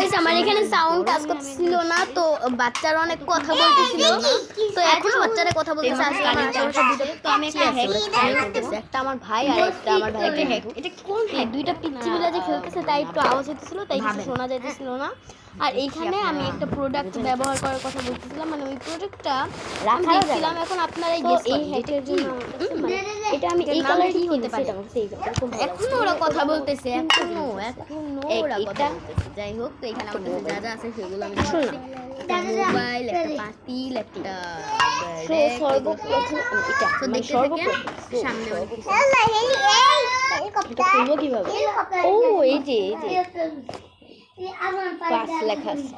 Guys আমার এখানে sound কাজ করছিল না, তো বাচ্চারা অনেক কথা বলতেছিল, তো এখনো বাচ্চারা কথা বলতেছে। আসলে আমার আশেপাশে দুটো, তো আমি একটা হ্যাক করতেছি, একটা আমার ভাই আর একটা আমার ভাইকে হ্যাক। এটা কোন হ্যাক? দুইটা পিচ্চি মিলে যে খেলতেছে তাই একটু আওয়াজ হতেছিল, তাই কিছু শোনা যাইতেছিল না। আর এইখানে আমি একটা প্রোডাক্ট ব্যবহার করার কথা বলতেছিলাম, মানে ওই প্রোডাক্টটা আমি দেখছিলাম। এখন আপনারাই গেস করেন এই হ্যাকের জন্য এটা আমি এই কালার কি হতে পারে। এখনো ওরা কথা বলতেছে, এখনো ওরা কথা বলতেছে। যাই হোক, তো এখানে আমার কাছে যা যা আছে সেগুলো আমি দেখাচ্ছি। মোবাইল, একটা পাতিল, একটা সর্বপ্রথম এটা তো দেখতে থাকেন। সামনে এটা খুলবো কিভাবে? ও এই যে পাঁচ লেখা আছে।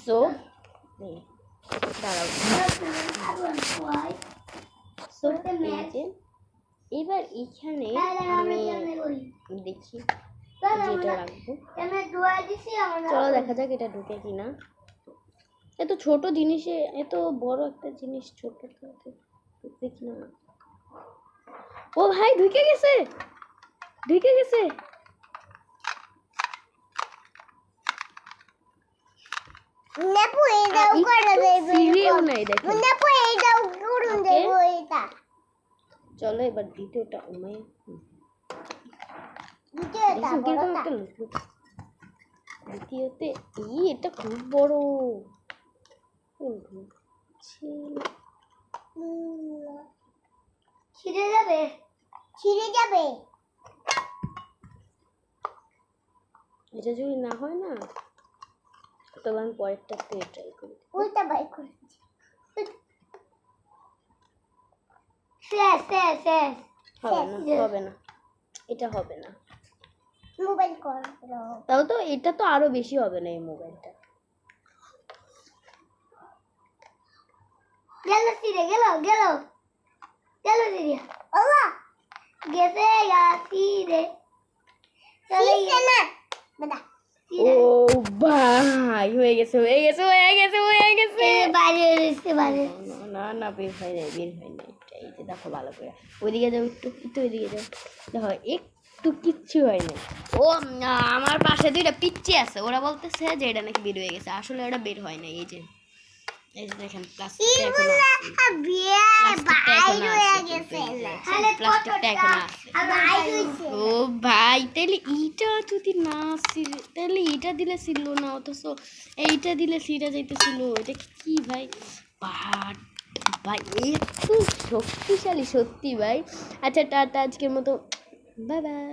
সো দাঁড়াও, সো এবার এখানে আমি দেখি যেটা রাখবো। চলো দেখা যাক এটা ঢুকে কিনা। এত ছোট জিনিসে এত বড় একটা জিনিস ছোট ঢুকবে কিনা। ও ভাই ঢুকে গেছে। চলো এবার দ্বিতীয়টা দ্বিতীয়তে এটা খুব বড়। ছিঁড়ে যাবে। এটা যদি না হয় না, তবে আমি পরেরটা ট্রাই করি। ওইটা বাই করেছি। হবে না, এটা হবে না। মোবাইল কর, তাও তো এটা তো আরো বেশি হবে না। এই মোবাইলটা গেল সিরে গেল সিরে আল্লাহ গেছে সিরে চলে না দাদা। ও ভাই হয়ে গেছে বাইরে না বের হয় নাই। এই যে দেখো ভালো করে, ওইদিকে যাও, একটু ওইদিকে যাও, দেখো একটু কিচ্ছু হয় না। ও আমার পাশে দুইটা পিচ্চি আছে, ওরা বলতেছে যে এটা নাকি বের হয়ে গেছে, আসলে ওটা বের হয় না। এই যে দেখেন প্লাস্টিকটা এখনো আছে। ও ভাই তাহলে এইটা যদি না তাহলে এইটা দিলে ছিল না, অথচ এইটা দিলে সিরা যাইতেছিল। এটা কি ভাই? ভাই একটু শক্তিশালী সত্যি ভাই। আচ্ছা টাটা, আজকের মতো বাই বাই।